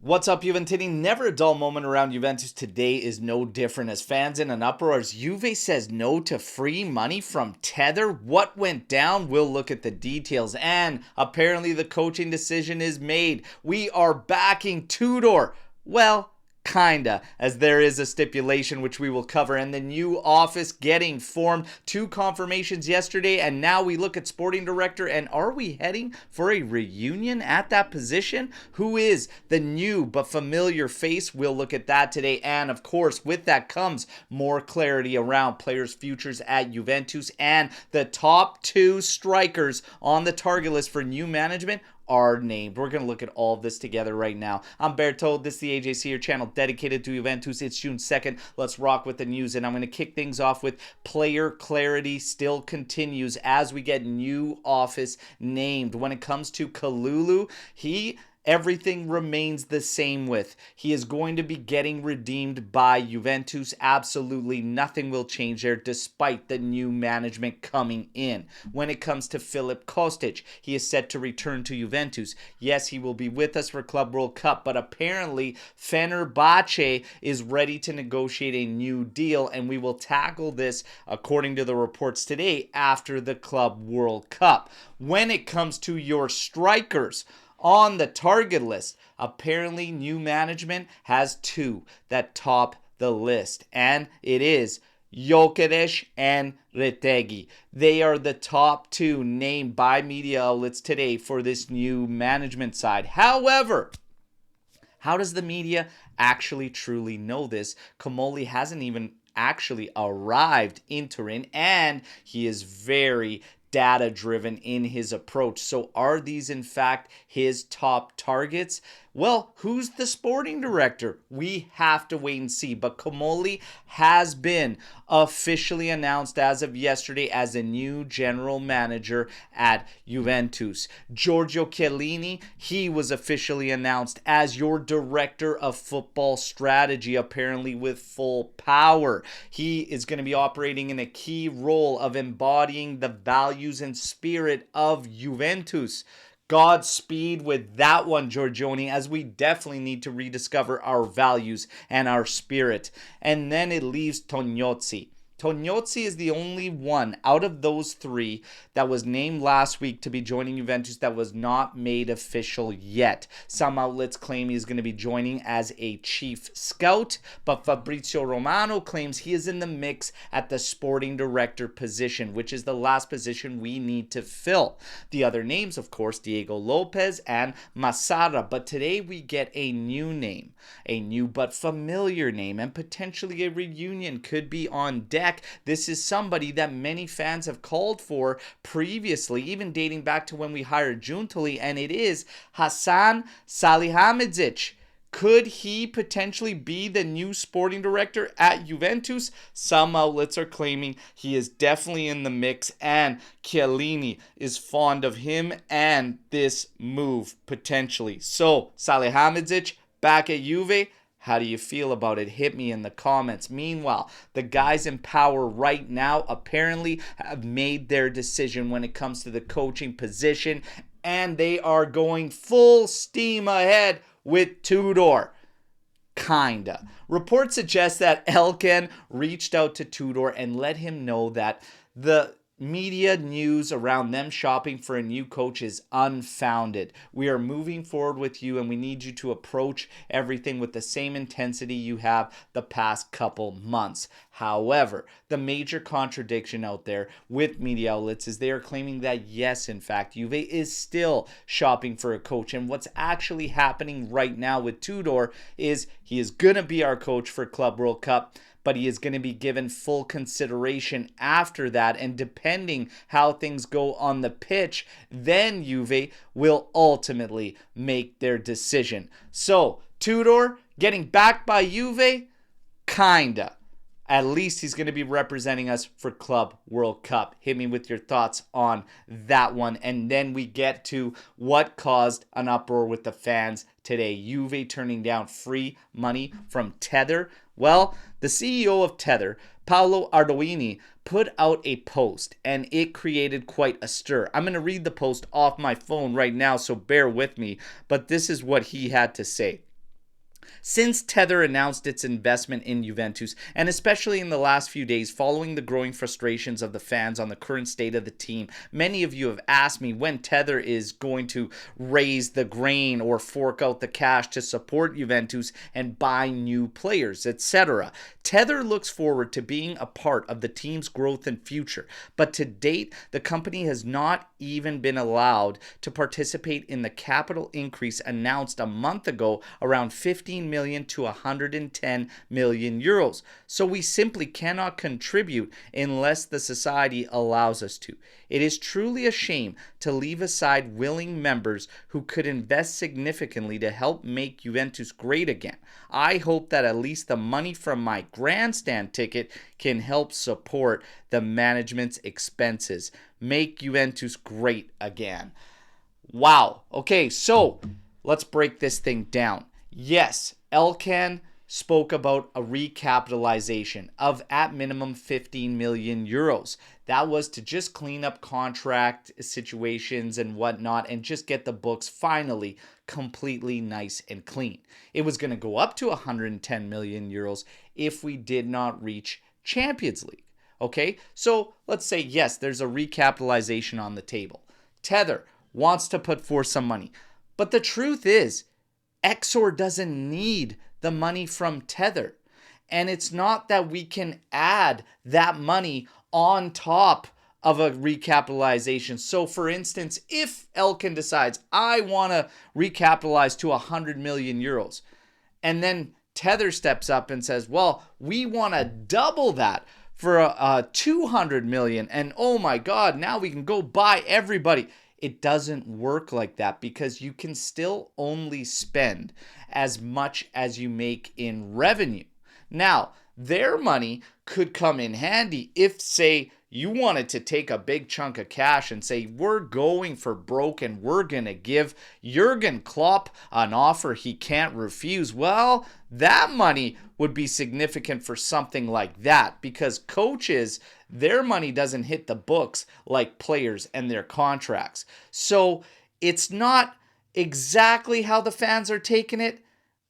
What's up, Juventus? Never a dull moment around Juventus. Today is no different as fans in an uproar as Juve says no to free money from Tether. What went down? We'll look at the details. And apparently the coaching decision is made. We are backing Tudor. Well, kinda, as there is a stipulation which we will cover, and the new office getting formed. 2 confirmations yesterday, and now we look at sporting director, and are we heading for a reunion at that position? Who is the new but familiar face? We'll look at that today, and of course with that comes more clarity around players' futures at Juventus, and the top 2 strikers on the target list for new management are named. We're going to look at all of this together right now. I'm Berto. This is the AJC, your channel dedicated to Juventus. It's June 2nd. Let's rock with the news, and I'm going to kick things off with player clarity still continues as we get new office named. When it comes to Kalulu, everything remains the same with. He is going to be getting redeemed by Juventus. Absolutely nothing will change there despite the new management coming in. When it comes to Filip Kostic, he is set to return to Juventus. Yes, he will be with us for Club World Cup, but apparently Fenerbahce is ready to negotiate a new deal, and we will tackle this, according to the reports today, after the Club World Cup. When it comes to your strikers on the target list, apparently new management has 2 that top the list, and it is Gyökeres and Retegui. They are the top 2 named by media outlets today for this new management side. However, how does the media actually truly know this? Comolli hasn't even actually arrived in Turin, and he is very data driven in his approach. So are these in fact his top targets? Well, who's the sporting director? We have to wait and see. But Comolli has been officially announced as of yesterday as a new general manager at Juventus. Giorgio Chiellini, he was officially announced as your director of football strategy, apparently with full power. He is going to be operating in a key role of embodying the values and spirit of Juventus. Godspeed with that one, Giorgione, as we definitely need to rediscover our values and our spirit. And then it leaves Tognozzi. Tognozzi is the only one out of those 3 that was named last week to be joining Juventus that was not made official yet. Some outlets claim he's going to be joining as a chief scout, but Fabrizio Romano claims he is in the mix at the sporting director position, which is the last position we need to fill. The other names, of course, Diego Lopez and Massara, but today we get a new name, a new but familiar name, and potentially a reunion could be on deck. This is somebody that many fans have called for previously, even dating back to when we hired Giuntoli, and it is Hasan Salihamidzic. Could he potentially be the new sporting director at Juventus? Some outlets are claiming he is definitely in the mix, and Chiellini is fond of him and this move potentially. So, Salihamidzic back at Juve. How do you feel about it? Hit me in the comments. Meanwhile, the guys in power right now apparently have made their decision when it comes to the coaching position, and they are going full steam ahead with Tudor. Kinda. Reports suggest that Elkan reached out to Tudor and let him know that the media news around them shopping for a new coach is unfounded. We are moving forward with you, and we need you to approach everything with the same intensity you have the past couple months. However, the major contradiction out there with media outlets is they are claiming that yes, in fact, Juve is still shopping for a coach, and what's actually happening right now with Tudor is he is going to be our coach for Club World Cup, but he is going to be given full consideration after that, and depending how things go on the pitch, then Juve will ultimately make their decision. So, Tudor getting backed by Juve? Kinda. At least he's going to be representing us for Club World Cup. Hit me with your thoughts on that one. And then we get to what caused an uproar with the fans today. Juve turning down free money from Tether. Well, the CEO of Tether, Paolo Ardoini, put out a post, and it created quite a stir. I'm going to read the post off my phone right now, so bear with me. But this is what he had to say. Since Tether announced its investment in Juventus, and especially in the last few days following the growing frustrations of the fans on the current state of the team, many of you have asked me when Tether is going to raise the grain or fork out the cash to support Juventus and buy new players, etc. Tether looks forward to being a part of the team's growth and future, but to date, the company has not even been allowed to participate in the capital increase announced a month ago, around 15 million to 110 million euros. So we simply cannot contribute unless the society allows us to. It is truly a shame to leave aside willing members who could invest significantly to help make Juventus great again. I hope that at least the money from my grandstand ticket can help support the management's expenses. Make Juventus great again. Wow. Okay, so let's break this thing down. Yes, Elkan spoke about a recapitalization of at minimum 15 million euros. That was to just clean up contract situations and whatnot and just get the books finally completely nice and clean. It was going to go up to 110 million euros if we did not reach Champions League. Okay, so let's say, yes, there's a recapitalization on the table. Tether wants to put forth some money. But the truth is, Exor doesn't need the money from Tether. And it's not that we can add that money on top of a recapitalization. So for instance, if Elkan decides, I want to recapitalize to 100 million euros, and then Tether steps up and says, well, we want to double that for 200 million, and oh my God, now we can go buy everybody. It doesn't work like that because you can still only spend as much as you make in revenue. Now, their money could come in handy if, say, you wanted to take a big chunk of cash and say, we're going for broke and we're going to give Jurgen Klopp an offer he can't refuse. Well, that money would be significant for something like that because coaches, their money doesn't hit the books like players and their contracts. So it's not exactly how the fans are taking it,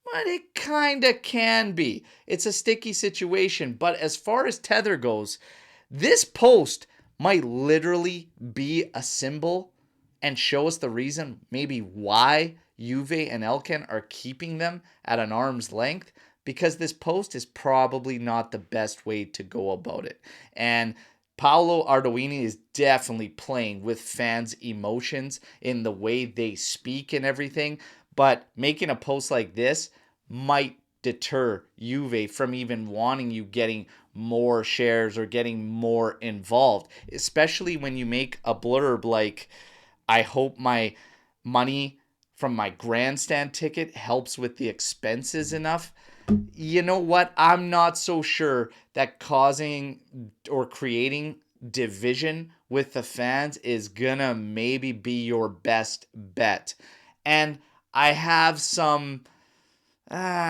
but it kind of can be. It's a sticky situation. But as far as Tether goes, this post might literally be a symbol and show us the reason maybe why Juve and Elkan are keeping them at an arm's length, because this post is probably not the best way to go about it. And Paolo Ardoini is definitely playing with fans' emotions in the way they speak and everything, but making a post like this might deter Juve from even wanting you getting more shares or getting more involved, especially when you make a blurb like, I hope my money from my grandstand ticket helps with the expenses enough. You know what? I'm not so sure that causing or creating division with the fans is gonna maybe be your best bet. And I have some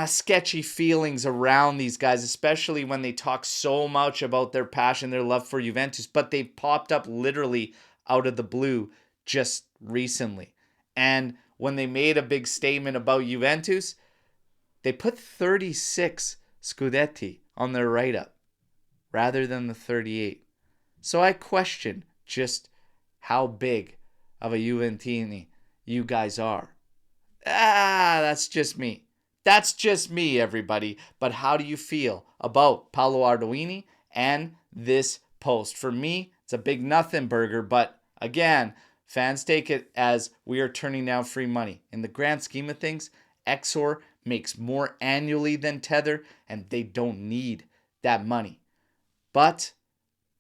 sketchy feelings around these guys, especially when they talk so much about their passion, their love for Juventus, but they popped up literally out of the blue just recently. And when they made a big statement about Juventus, they put 36 Scudetti on their write-up rather than the 38. So I question just how big of a Juventini you guys are. That's just me. That's just me, everybody. But how do you feel about Paolo Ardoini and this post? For me, it's a big nothing burger, but again, fans take it as we are turning down free money. In the grand scheme of things, Exor makes more annually than Tether, and they don't need that money. But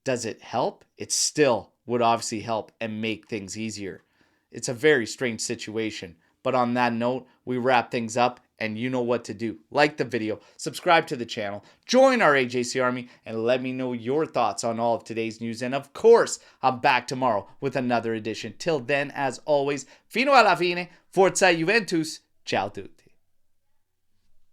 does it help? It still would obviously help and make things easier. It's a very strange situation. But on that note, we wrap things up, and you know what to do. Like the video, subscribe to the channel, join our AJC Army, and let me know your thoughts on all of today's news. And of course, I'm back tomorrow with another edition. Till then, as always, fino alla fine, forza Juventus, ciao tutti.